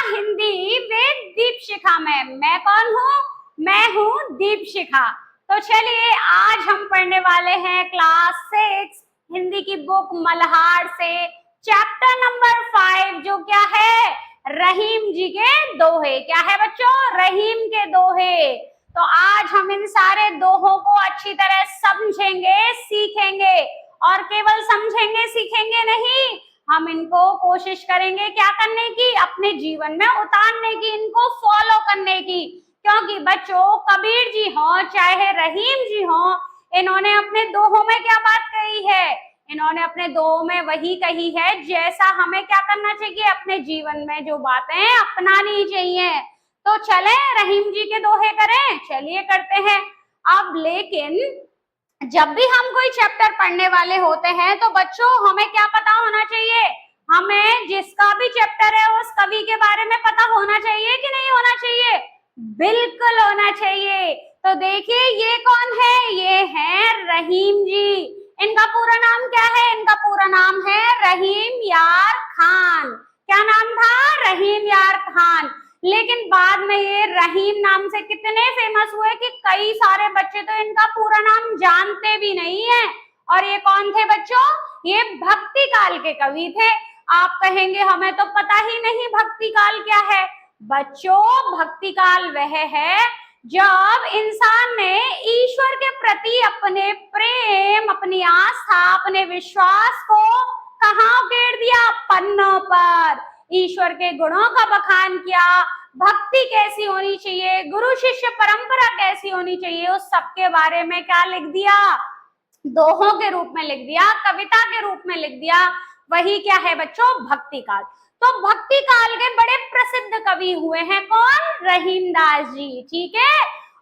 Hindi with Deepshikha में। मैं कौन हूँ? मैं हूँ दीपशिखा। तो चलिए आज हम पढ़ने वाले हैं क्लास 6 हिंदी की बुक मल्हार से चैप्टर नंबर 5, जो क्या है? रहीम जी के दोहे। क्या है बच्चों? रहीम के दोहे। तो आज हम इन सारे दोहों को अच्छी तरह समझेंगे, सीखेंगे, और केवल समझेंगे सीखेंगे नहीं, हम इनको कोशिश करेंगे क्या करने की? अपने जीवन में उतारने की, इनको फॉलो करने की। क्योंकि बच्चों कबीर जी हो चाहे रहीम जी हो, इन्होंने अपने दोहों में क्या बात कही है? इन्होंने अपने दोहों में वही कही है जैसा हमें क्या करना चाहिए? अपने जीवन में जो बातें अपनानी चाहिए। तो चले रहीम जी के दोहे करें? चलिए करते हैं। अब लेकिन जब भी हम कोई चैप्टर पढ़ने वाले होते हैं तो बच्चों हमें क्या पता होना चाहिए? हमें जिसका भी चैप्टर है उस कवि के बारे में पता होना चाहिए कि नहीं होना चाहिए? बिल्कुल होना चाहिए। तो देखिए ये कौन है? ये है रहीम जी। इनका पूरा नाम क्या है? इनका पूरा नाम है रहीम यार खान। क्या नाम था? रहीम यार खान। लेकिन बाद में ये रहीम नाम से कितने फेमस हुए कि कई सारे बच्चे तो इनका पूरा नाम जानते भी नहीं है। और ये कौन थे बच्चों? ये भक्ति काल के कवि थे। आप कहेंगे हमें तो पता ही नहीं भक्ति काल क्या है। बच्चों भक्ति काल वह है जब इंसान ने ईश्वर के प्रति अपने प्रेम, अपनी आस्था, अपने विश्वास को कहाँ उकेड़ दिया? पन्नों पर। ईश्वर के गुणों का बखान किया, भक्ति कैसी होनी चाहिए, गुरु शिष्य परंपरा कैसी होनी चाहिए, उस सब के बारे में क्या लिख दिया? दोहों के रूप में लिख दिया, कविता के रूप में लिख दिया। वही क्या है बच्चों? भक्ति काल। तो भक्ति काल के बड़े प्रसिद्ध कवि हुए हैं कौन? रहीम दास जी। ठीक है।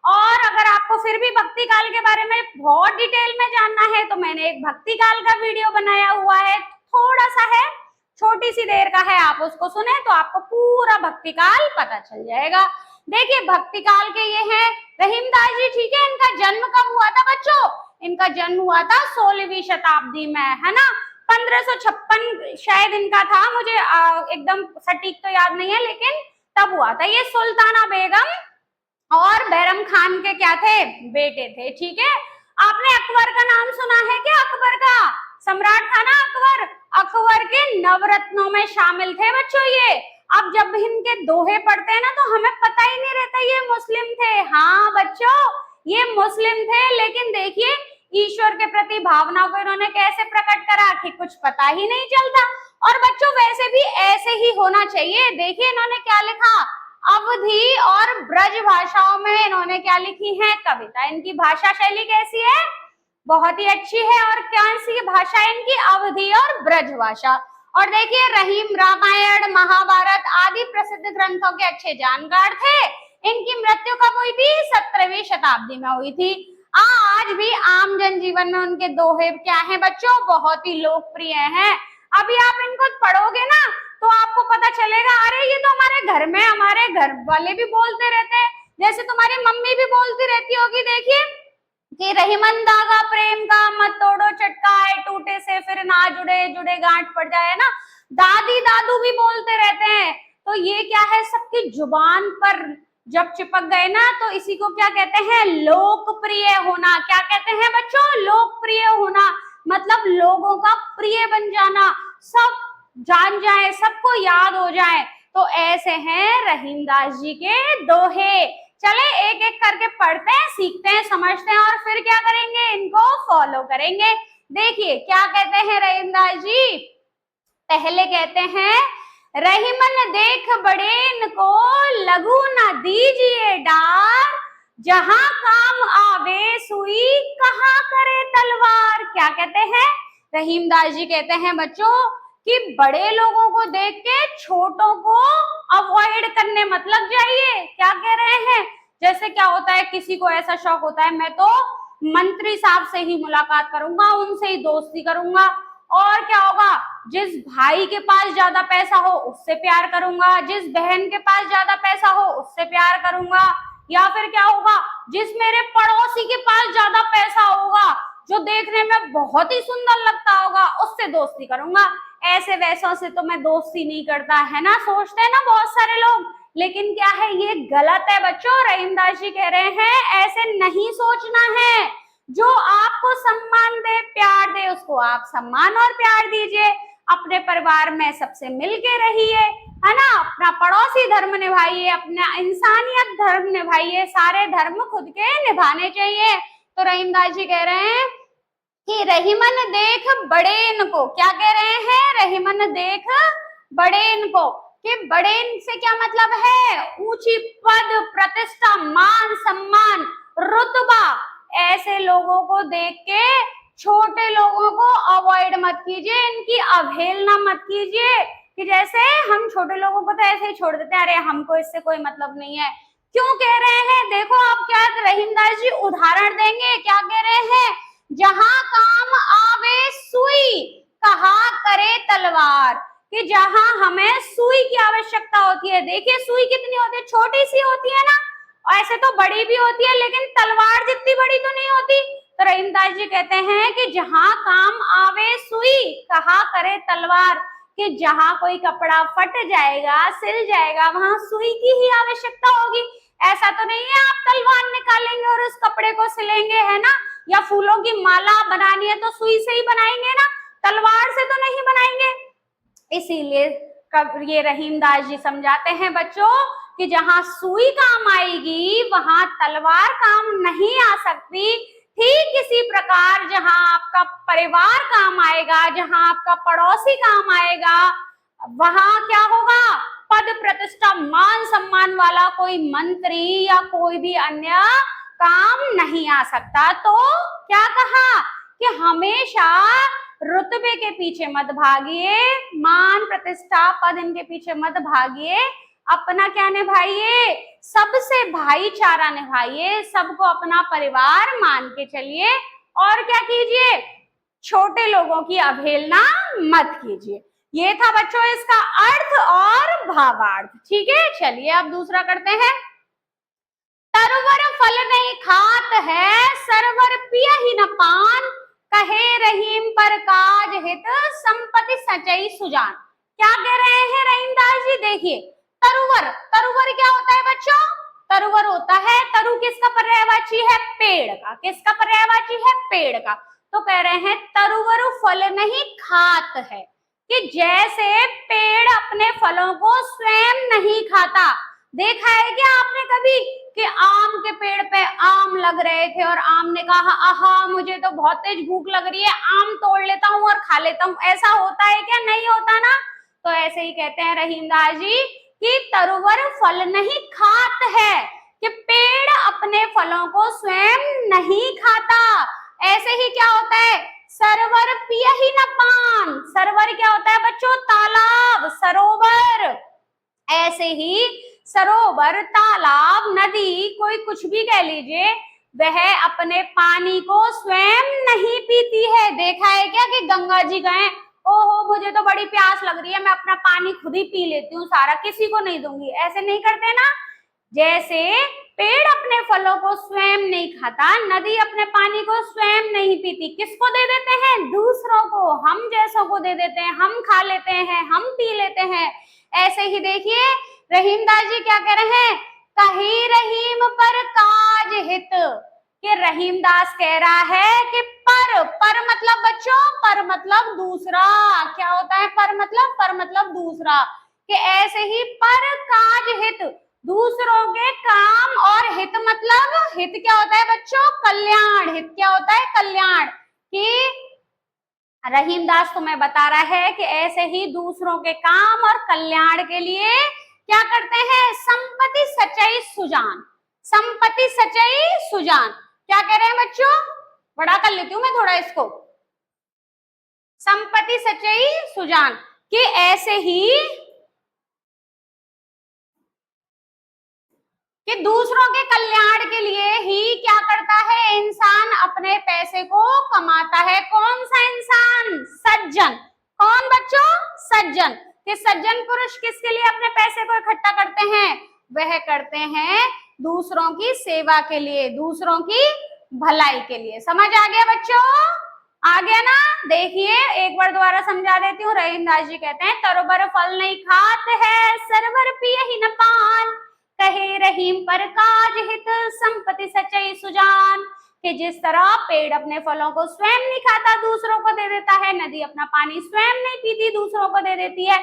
और अगर आपको फिर भी भक्ति काल के बारे में बहुत डिटेल में जानना है तो मैंने एक भक्ति काल का वीडियो बनाया हुआ है, थोड़ा सा है, छोटी सी देर का है, आप उसको सुने तो आपको पूरा भक्ति काल पता चल जाएगा। देखिए भक्ति काल के ये हैं रहीम दास जी। ठीक है। इनका जन्म कब हुआ था बच्चों? इनका जन्म हुआ था 16वीं शताब्दी में, है ना? 1556 शायद इनका था, मुझे एकदम सटीक तो याद नहीं है, लेकिन तब हुआ था। ये सुल्ताना बेगम और बैरम खान के क्या थे? बेटे थे। ठीक है। आपने अकबर का नाम सुना है क्या? अकबर का सम्राट था ना अकबर। अकबर के नवरत्नों में शामिल थे बच्चों ये। अब जब इनके दोहे पढ़ते हैं ना तो हमें पता ही नहीं रहता ये मुस्लिम थे। हाँ बच्चों ये मुस्लिम थे, लेकिन देखिए ईश्वर के प्रति भावनाओं को इन्होंने कैसे प्रकट करा कि कुछ पता ही नहीं चलता। और बच्चों वैसे भी ऐसे ही होना चाहिए। देखिए इन्होंने क्या लिखा? अवधी और ब्रज भाषाओं में इन्होंने क्या लिखी है? कविता। इनकी भाषा शैली कैसी है? बहुत ही अच्छी है। और कौन सी भाषा है इनकी? अवधी और ब्रज भाषा। और देखिए रहीम रामायण, महाभारत आदि प्रसिद्ध ग्रंथों के अच्छे जानकार थे। इनकी मृत्यु कब हुई थी? 17वीं शताब्दी में हुई थी। आज भी आम जनजीवन में उनके दोहे क्या हैं बच्चों? बहुत ही लोकप्रिय हैं। अभी आप इनको पढ़ोगे ना तो आपको पता चलेगा, अरे ये तो हमारे घर में हमारे घर वाले भी बोलते रहते हैं, जैसे तुम्हारी मम्मी भी बोलती रहती होगी। देखिए कि रहीमन धागा प्रेम का, मत तोड़ो चटकाए, टूटे से फिर ना जुड़े, जुड़े गांठ पड़ जाए ना। दादी दादू भी बोलते रहते हैं। तो ये क्या है? सबकी जुबान पर जब चिपक गए ना तो इसी को क्या कहते हैं? लोकप्रिय होना। क्या कहते हैं बच्चों? लोकप्रिय होना। मतलब लोगों का प्रिय बन जाना, सब जान जाए, सबको याद हो जाए। तो ऐसे हैं रहीम दास जी के दोहे। चले एक एक करके पढ़ते हैं, सीखते हैं, समझते हैं, और फिर क्या करेंगे? इनको फॉलो करेंगे। देखिए क्या कहते हैं रहीम दास जी। पहले कहते हैं रहीमन देख बड़ेन को लघु न दीजिए डार, जहां काम आवे सुई कहाँ करे तलवार। क्या कहते हैं? रहीम दास जी कहते हैं बच्चों कि बड़े लोगों को देख के छोटों को अवॉइड करने मत लग जाइए। क्या कह रहे हैं? जैसे क्या होता है, किसी को ऐसा शौक होता है मैं तो मंत्री साहब से ही मुलाकात करूंगा, उनसे ही दोस्ती करूंगा, और क्या होगा, जिस भाई के पास ज्यादा पैसा हो उससे प्यार करूंगा, जिस बहन के पास ज्यादा पैसा हो उससे प्यार करूंगा, या फिर क्या होगा, जिस मेरे पड़ोसी के पास ज्यादा पैसा होगा, जो देखने में बहुत ही सुंदर लगता होगा, उससे दोस्ती करूंगा। ऐसे वैसों से तो मैं दोस्ती नहीं करता, है ना, सोचते हैं ना बहुत सारे लोग। लेकिन क्या है, ये गलत है बच्चों। रहीमदास जी कह रहे हैं ऐसे नहीं सोचना है। जो आपको सम्मान दे, प्यार दे, उसको आप सम्मान और प्यार दीजिए। अपने परिवार में सबसे मिलके रहिए, है ना। अपना पड़ोसी धर्म निभाइए, अपना इंसानियत धर्म निभाइए। सारे धर्म खुद के निभाने चाहिए। तो रहीमदास जी कह रहे हैं कि रहीमन देख बड़े इनको, क्या कह रहे हैं, रहीमन देख बड़े इनको। कि बड़े से क्या मतलब है, ऊंची पद, प्रतिष्ठा, मान सम्मान, रुतबा, ऐसे लोगों को देख के छोटे लोगों को अवॉइड मत कीजिए, इनकी अवहेलना मत कीजिए। कि जैसे हम छोटे लोगों को तो ऐसे ही छोड़ देते हैं, अरे हमको इससे कोई मतलब नहीं है। क्यों कह रहे हैं, देखो आप क्या रहीमदास जी उदाहरण देंगे, क्या कह रहे हैं, जहां काम आवे सुई, कहा करे तलवार। कि जहां हमें सुई की आवश्यकता होती है, देखिए सुई कितनी होती है, छोटी सी होती है ना, ऐसे तो बड़ी भी होती है, लेकिन तलवार जितनी बड़ी तो नहीं होती। तो रहीमदास जी कहते हैं कि जहां काम आवे सुई, कहा करे तलवार। कि जहां कोई कपड़ा फट जाएगा, सिल जाएगा, वहां सुई की ही आवश्यकता होगी। ऐसा तो नहीं है आप तलवार निकालेंगे और उस कपड़े को सिलेंगे, है ना। या फूलों की माला बनानी है तो सुई से ही बनाएंगे ना, तलवार से तो नहीं बनाएंगे। इसीलिए ये रहीमदास जी समझाते हैं बच्चों कि जहां सुई काम आएगी वहां तलवार काम नहीं आ सकती। ठीक इसी प्रकार जहां आपका परिवार काम आएगा, जहां आपका पड़ोसी काम आएगा, वहां क्या होगा, पद प्रतिष्ठा मान सम्मान वाला कोई मंत्री या कोई भी अन्य काम नहीं आ सकता। तो क्या कहा कि हमेशा रुतबे के पीछे मत भागिए, मान प्रतिष्ठा पद इनके पीछे मत भागिए, अपना क्या निभाइए, सबसे भाईचारा निभाइए, सबको अपना परिवार मान के चलिए। और क्या कीजिए, छोटे लोगों की अवहेलना मत कीजिए। ये था बच्चों इसका अर्थ और भावार्थ। ठीक है, चलिए अब दूसरा करते हैं। तरवर फल नहीं खात है, सरवर पिया ही न पान, कहे रहीम पर काज हित, संपत्ति सचई सुजान। क्या कह रहे हैं रहीमदास जी, देखिए तरुवर, तरुवर क्या होता है बच्चों, तरुवर होता है, तरु किसका पर्यायवाची है, पेड़ का। किसका पर्यायवाची है, पेड़ का। तो कह रहे हैं तरुवर फल नहीं खात है, कि जैसे पेड़ अपने फलों को स्वयं नहीं खाता। देखा है क्या आपने कभी कि आम के पेड़ पे आम लग रहे थे और आम ने कहा आहा मुझे तो बहुत तेज भूख लग रही है, आम तोड़ लेता हूँ और खा लेता हूँ। ऐसा होता है क्या, नहीं होता ना। तो ऐसे ही कहते हैं रहीमदास जी कि तरुवर फल नहीं खात है, कि पेड़ अपने फलों को स्वयं नहीं खाता। ऐसे ही क्या होता है, सरवर पिया ही न पान। सरवर क्या होता है बच्चों, तालाब, सरोवर। ऐसे ही सरोवर, तालाब, नदी, कोई कुछ भी कह लीजिए, वह अपने पानी को स्वयं नहीं पीती है। देखा है क्या कि गंगा जी गए, ओहो मुझे तो बड़ी प्यास लग रही है, मैं अपना पानी खुद ही पी लेती हूँ सारा, किसी को नहीं दूंगी। ऐसे नहीं करते ना। जैसे पेड़ अपने फलों को स्वयं नहीं खाता, नदी अपने पानी को स्वयं नहीं पीती, किसको दे देते हैं, दूसरों को, हम जैसों को दे देते हैं, हम खा लेते हैं, हम पी लेते हैं। ऐसे ही देखिए रहीमदास जी क्या कह रहे हैं, कही रहीम पर काज हित। कि रहीमदास कह रहा है कि पर मतलब बच्चों, पर मतलब दूसरा। क्या होता है पर मतलब, पर मतलब दूसरा। कि ऐसे ही पर काज हित, दूसरों के काम, और हित मतलब, हित क्या होता है बच्चों, कल्याण। हित क्या होता है, कल्याण। कि रहीमदास तुम्हें बता रहा है कि ऐसे ही दूसरों के काम और कल्याण के लिए क्या करते हैं, संपत्ति सचई सुजान। संपत्ति सचई सुजान क्या कह रहे हैं बच्चों, बड़ा कर लेती हूं मैं थोड़ा इसको, संपत्ति सचई सुजान। कि ऐसे ही कि दूसरों के कल्याण के लिए ही क्या करता है इंसान, अपने पैसे को कमाता है। कौन सा इंसान, सज्जन। कौन बच्चों, सज्जन। कि सज्जन पुरुष किसके लिए अपने पैसे को इकट्ठा करते हैं, वह करते हैं दूसरों की सेवा के लिए, दूसरों की भलाई के लिए। समझ आ गया बच्चों, आ गया ना। देखिए एक बार दोबारा समझा देती हूँ। रहीमदास जी कहते हैं, तरोबर फल नहीं खात है, सरवर पिय ही न पान, कहे रहीम पर काज हित, संपत्ति सचई सुजान। कि जिस तरह पेड़ अपने फलों को स्वयं नहीं खाता, दूसरों को दे देता है, नदी अपना पानी स्वयं नहीं पीती, दूसरों को दे देती है,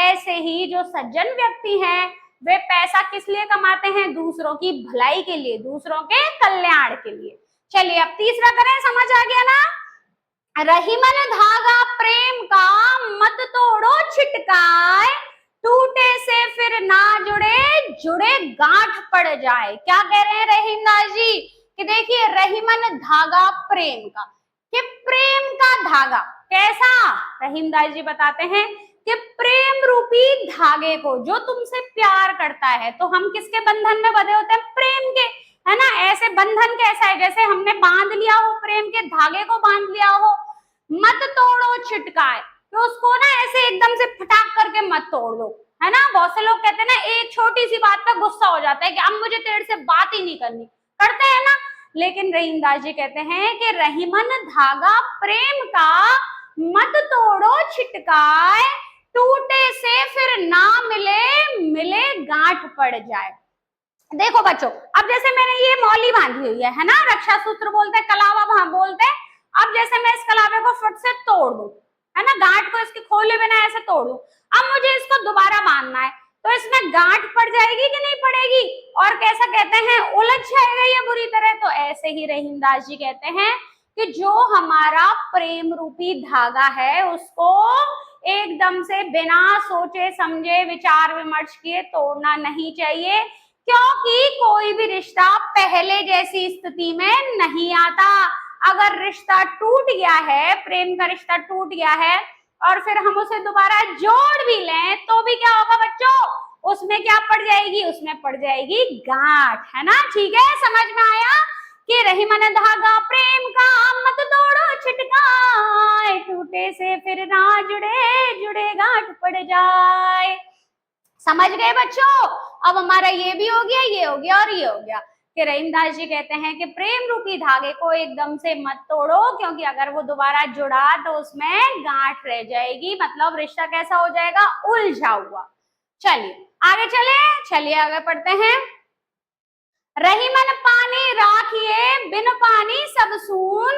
ऐसे ही जो सज्जन व्यक्ति हैं वे पैसा किस लिए कमाते हैं? दूसरों की भलाई के लिए, दूसरों के कल्याण के लिए। चलिए अब तीसरा करें, समझ आ गया ना। रहीमन धागा प्रेम का, मत तोड़ो छिटकाए, टूटे से फिर ना जुड़े, जुड़े गांठ पड़ जाए। क्या कह रहे हैं रहीमदास जी कि देखिए रहीमन धागा प्रेम का, कि प्रेम का धागा कैसा? रहीमदास जी बताते हैं कि प्रेम रूपी धागे को, जो तुमसे प्यार करता है, तो हम किसके बंधन में बंधे होते हैं? प्रेम के, है ना। ऐसे बंधन कैसा है? जैसे हमने बांध लिया हो, प्रेम के धागे को बांध लिया हो। मत तोड़ो छिटकाए, तो उसको ना ऐसे एकदम से फटाक करके मत तोड़ दो, है ना। बहुत से लोग कहते हैं ना, एक छोटी सी बात पर गुस्सा हो जाता है कि अब मुझे तेरे से बात ही नहीं करनी, करते हैं ना। लेकिन रहीमदास जी कहते हैं कि रहीमन धागा प्रेम का, मत तोड़ो छिटकाए, टूटे से फिर ना मिले, मिले गांठ पड़ जाए। देखो बच्चों, अब जैसे मैंने ये मौली बांधी हुई है ना, रक्षा सूत्र बोलते हैं, कलावा वहां बोलते हैं। अब जैसे मैं इस कलावे को फट से तोड़ दूं, है ना, गांठ को इसके खोले बिना ऐसे तोड़ दूं, अब मुझे इसको दोबारा बांधना है, तो इसमें गांठ पड़ जाएगी कि नहीं पड़ेगी? और कैसा कहते हैं, उलझ जाएगा ये बुरी तरह। तो ऐसे ही रहीमदास जी कहते हैं कि जो हमारा प्रेम रूपी धागा है, उसको एकदम से बिना सोचे समझे विचार विमर्श किए तोड़ना नहीं चाहिए, क्योंकि कोई भी रिश्ता पहले जैसी स्थिति में नहीं आता। अगर रिश्ता टूट गया है, प्रेम का रिश्ता टूट गया है, और फिर हम उसे दोबारा जोड़ भी लें, तो भी क्या होगा बच्चों? उसमें क्या पड़ जाएगी? उसमें पड़ जाएगी गांठ, है ना। ठीक है, समझ में आया कि रहीमन धागा प्रेम का, मत तोड़ो छिटकाए, टूटे से फिर ना जुड़े, जुड़े गांठ पड़ जाए। समझ गए बच्चों? अब हमारा ये भी हो गया, ये हो गया और ये हो गया कि रहीमदास जी कहते हैं कि प्रेम रूपी धागे को एकदम से मत तोड़ो, क्योंकि अगर वो दोबारा जुड़ा तो उसमें गांठ रह जाएगी, मतलब रिश्ता कैसा हो जाएगा? उलझा हुआ। चलिए आगे चलिए आगे पढ़ते हैं। रहीमन पानी राखिए, बिन पानी सब सून,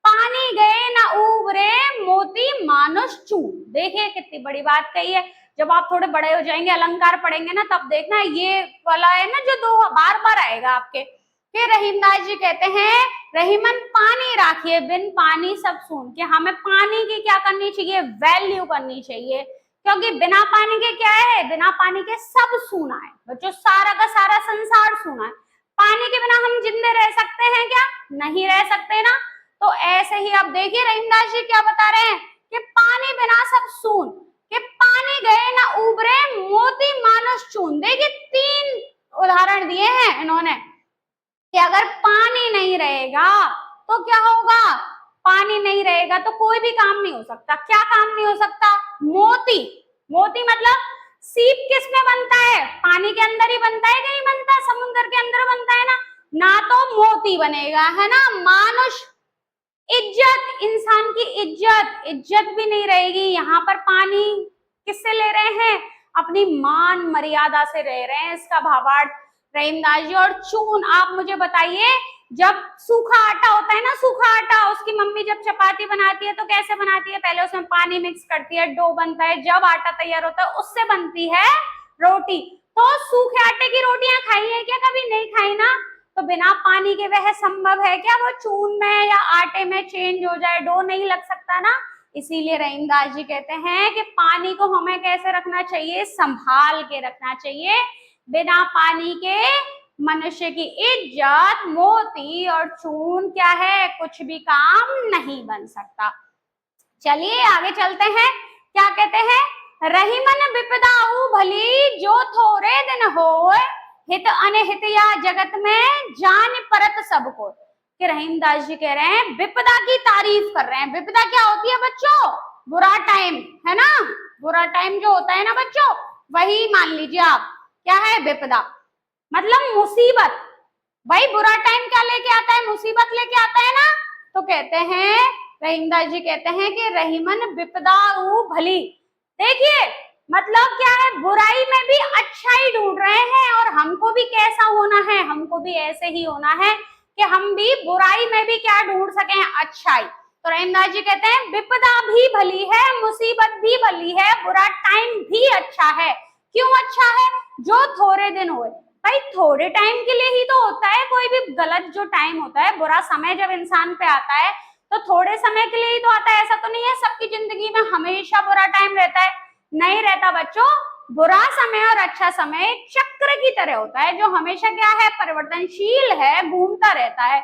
पानी गए ना उबरे, मोती मानुष चून। देखिए कितनी बड़ी बात कही है। जब आप थोड़े बड़े हो जाएंगे, अलंकार पढ़ेंगे ना, तब देखना ये वाला है ना जो दो बार बार आएगा आपके। फिर रहीमदास जी कहते हैं, रहीमन पानी राखिए, बिन पानी सब सून, कि हमें पानी की क्या करनी चाहिए? वैल्यू करनी चाहिए, क्योंकि बिना पानी के क्या है? बिना पानी के सब सूना है बच्चों, सारा का सारा संसार सूना है। पानी के बिना हम जिंदे रह सकते हैं क्या? नहीं रह सकते ना। तो ऐसे ही आप देखिए रहीमदास जी क्या बता रहे हैं कि पानी बिना सब सून, कि पानी गए ना उबरे, मोती मानुष चून। देखिए 3 उदाहरण दिए हैं इन्होंने कि अगर पानी नहीं रहेगा तो क्या होगा? पानी नहीं रहेगा तो कोई भी काम नहीं हो सकता। क्या काम नहीं हो सकता? मोती, मोती मतलब सीप किस में बनता है? पानी के अंदर ही बनता है, कहीं बनता है? समुद्र के अंदर बनता है ना। ना तो मोती बनेगा, है ना। मानुष, इज्जत, इंसान की इज्जत, इज्जत भी नहीं रहेगी। यहाँ पर पानी किससे ले रहे हैं? अपनी मान मर्यादा से रह रहे हैं, इसका भावार्थ रहीमदास जी। और चून, आप मुझे बताइए, जब सूखा आटा होता है ना, सूखा आटा, उसकी मम्मी जब चपाती बनाती है तो कैसे बनाती है? पहले उसमें पानी मिक्स करती है, डो बनता है, जब आटा तैयार होता है उससे बनती है रोटी। तो सूखे आटे की रोटियां खाई है क्या? कभी नहीं खाई ना। तो बिना पानी के वह संभव है क्या वो चून में या आटे में चेंज हो जाए? डो नहीं लग सकता ना। इसीलिए रहीमदास जी कहते हैं कि पानी को हमें कैसे रखना चाहिए? संभाल के रखना चाहिए। बिना पानी के मनुष्य की इज्जत, मोती और चून क्या है? कुछ भी काम नहीं बन सकता। चलिए आगे चलते हैं। क्या कहते हैं? रहीमन विपदाऊ भली, जो थोड़े दिन होए, हित अनहित या जगत में जान परत सबको। कि रहीमदास जी कह रहे हैं, विपदा की तारीफ कर रहे हैं। विपदा क्या होती है बच्चों? बुरा टाइम, है ना। बुरा टाइम जो होता है ना बच्चों, वही मान लीजिए आप, क्या है? विपदा मतलब मुसीबत। भाई बुरा टाइम क्या लेके आता है? मुसीबत लेके आता है ना। तो कहते हैं रहीमदास जी कहते हैं कि रहीमन विपदाऊ भली। देखिए मतलब क्या है, बुराई में भी अच्छाई ढूंढ रहे हैं और हमको भी कैसा होना है, हमको भी ऐसे ही होना है कि हम भी बुराई में भी क्या ढूंढ सके, अच्छाई। तो रहीमदास जी कहते हैं विपदा भी भली है, मुसीबत भी भली है, बुरा टाइम भी अच्छा है। क्यों अच्छा है? जो थोड़े दिन हुए, भाई थोड़े टाइम के लिए ही तो होता है, कोई भी गलत जो टाइम होता है, बुरा समय जब इंसान पे आता है तो थोड़े समय के लिए ही तो आता है। ऐसा तो नहीं है सबकी जिंदगी में हमेशा बुरा टाइम रहता है, नहीं रहता बच्चों। बुरा समय और अच्छा समय एक चक्र की तरह होता है जो हमेशा क्या है, परिवर्तनशील है, घूमता रहता है।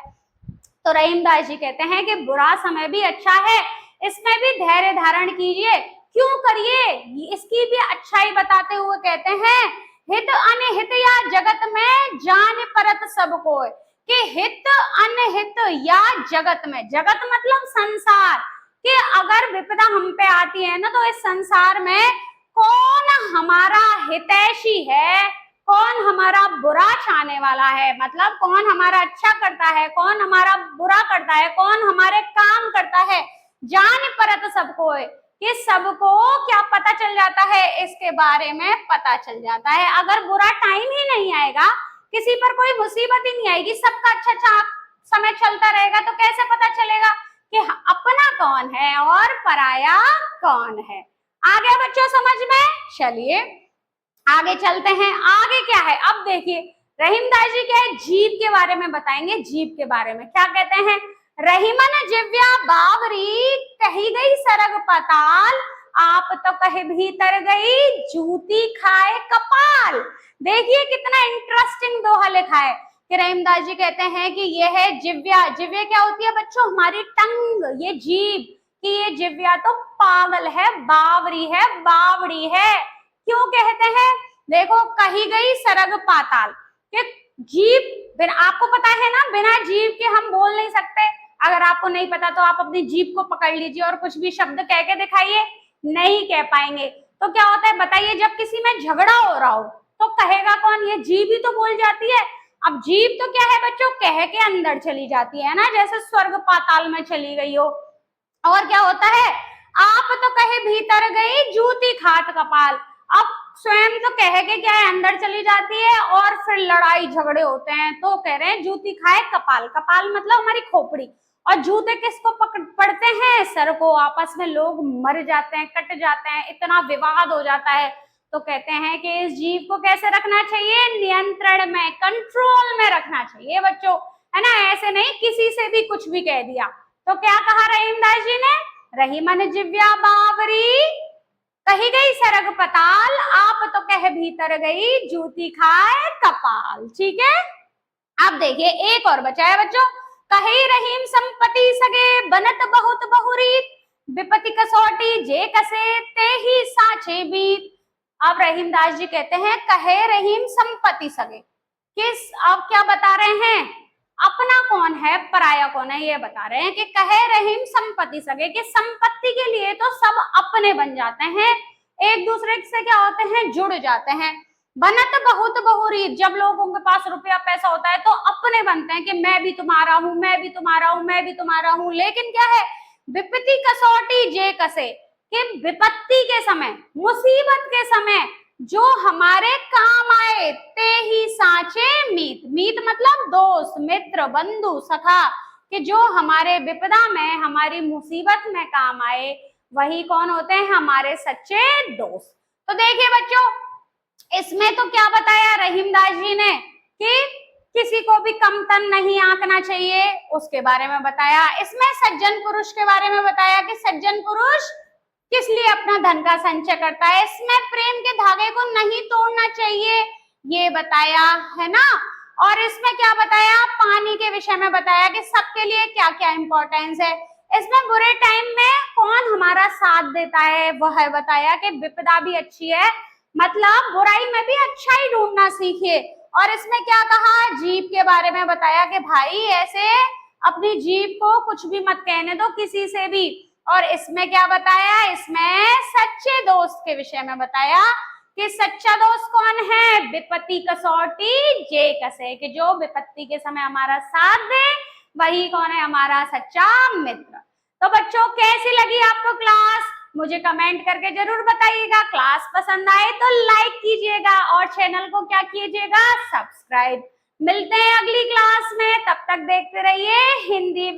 तो रहीमदास जी कहते हैं कि बुरा समय भी अच्छा है, इसमें भी धैर्य धारण कीजिए। क्यों करिए? इसकी भी अच्छाई बताते हुए कहते हैं हित अनहित या जगत में जान परत सब कोय, कि हित अनहित या जगत में, जगत मतलब संसार, कि अगर विपदा हम पे आती है ना तो इस संसार में कौन हमारा हितैषी है, कौन हमारा बुरा चाहने वाला है, मतलब कौन हमारा अच्छा करता है, कौन हमारा बुरा करता है, कौन हमारे काम करता है, जान परत सबको, ये सबको क्या पता चल जाता है, इसके बारे में पता चल जाता है। अगर बुरा टाइम ही नहीं आएगा, किसी पर कोई मुसीबत ही नहीं आएगी, सबका अच्छा अच्छा समय चलता रहेगा, तो कैसे पता चलेगा कि अपना कौन है और पराया कौन है। आ गया बच्चों समझ में? चलिए आगे चलते हैं। आगे क्या है, अब देखिए रहीमदास जी क्या है, जीव के बारे में बताएंगे। जीव के बारे में क्या कहते हैं, रहीमन जिव्या बावरी, कही गई सरग पताल, आप तो कहे भीतर गई जूती खाए कपाल। देखिए कितना इंटरेस्टिंग दोहा लिखा है कि रहीमदास जी कहते हैं कि यह है जिव्या। जिव्या क्या होती है बच्चों, हमारी टंग, ये जीभ, कि ये जिव्या तो पागल है, बावरी है, बावड़ी है। क्यों कहते हैं? देखो कही गई सरग पाताल, कि जीभ, बिना, आपको पता है ना बिना जीभ के हम बोल नहीं सकते। अगर आपको नहीं पता तो आप अपनी जीभ को पकड़ लीजिए और कुछ भी शब्द कह के दिखाइए, नहीं कह पाएंगे। तो क्या होता है बताइए, जब किसी में झगड़ा हो रहा हो तो कहेगा कौन, ये जीभ ही तो बोल जाती है। अब जीभ तो क्या है बच्चों, कह के अंदर चली जाती है ना, जैसे स्वर्ग पाताल में चली गई हो। और क्या होता है, आप तो कहे भीतर गई जूती खात कपाल, अब स्वयं तो कह के क्या है अंदर चली जाती है और फिर लड़ाई झगड़े होते हैं तो कह रहे हैं जूती खाए कपाल। कपाल मतलब हमारी खोपड़ी, और जूते किसको पड़ते हैं, सर को। आपस में लोग मर जाते हैं, कट जाते हैं, इतना विवाद हो जाता है। तो कहते हैं कि इस जीव को कैसे रखना चाहिए, नियंत्रण में, कंट्रोल में रखना चाहिए बच्चों, है ना। ऐसे नहीं किसी से भी कुछ भी कह दिया। तो क्या कहा रहीमदास जी ने, रहीमन जिव्या बावरी, कही गई सरग पताल, आप तो कह भीतर गई जूती खाए कपाल। ठीक है, अब देखिए एक और बचा है बच्चों, कही रहीम संपत्ति सगे, बनत बहुत बहुरीत, विपत्ति कसौटी जे कसे, ते ही साचे बीत। अब रहीमदास जी कहते हैं कहे रहीम संपत्ति सगे, किस, अब क्या बता रहे हैं, अपना कौन है पराया कौन है, ये बता रहे हैं कि कहे रहीम संपत्ति सगे, कि संपत्ति के लिए तो सब अपने बन जाते हैं, एक दूसरे से क्या होते हैं, जुड़ जाते हैं। बनत बहुत बहुरीत, जब लोगों के पास रुपया पैसा होता है तो अपने बनते हैं कि मैं भी तुम्हारा हूं, मैं भी तुम्हारा हूं, मैं भी तुम्हारा हूं। लेकिन क्या है, विपत्ति कसौटी जे कसे, कि विपत्ति के समय, मुसीबत के समय जो हमारे काम आए, ते ही साचे मीत। मीत मतलब दोस्त, मित्र, बंधु, सखा, कि जो हमारे विपदा में, हमारी मुसीबत में काम आए, वही कौन होते हैं, हमारे सच्चे दोस्त। तो देखिए बच्चों इसमें तो क्या बताया रहीमदास जी ने कि किसी को भी कमतर नहीं आंकना चाहिए, उसके बारे में बताया। इसमें सज्जन पुरुष के बारे में बताया कि सज्जन पुरुष किस लिए अपना धन का संचय करता है। इसमें प्रेम के धागे को नहीं तोड़ना चाहिए, ये बताया, है ना। और इसमें क्या बताया, पानी के विषय में बताया कि सबके लिए क्या क्या इंपॉर्टेंस है। इसमें बुरे टाइम में कौन हमारा साथ देता है वह बताया कि विपदा भी अच्छी है, मतलब बुराई में भी अच्छाई ढूंढना सीखिए। और इसमें क्या कहा, जीभ के बारे में बताया कि भाई ऐसे अपनी जीभ को कुछ भी मत कहने दो किसी से भी। और इसमें क्या बताया, इसमें सच्चे दोस्त के विषय में बताया कि सच्चा दोस्त कौन है, विपत्ति कसौटी जे कसे, कि जो विपत्ति के समय हमारा साथ दे वही कौन है, हमारा सच्चा मित्र। तो बच्चों कैसी लगी आपको क्लास, मुझे कमेंट करके जरूर बताइएगा। क्लास पसंद आए तो लाइक कीजिएगा और चैनल को क्या कीजिएगा, सब्सक्राइब। मिलते हैं अगली क्लास में, तब तक देखते रहिए हिंदी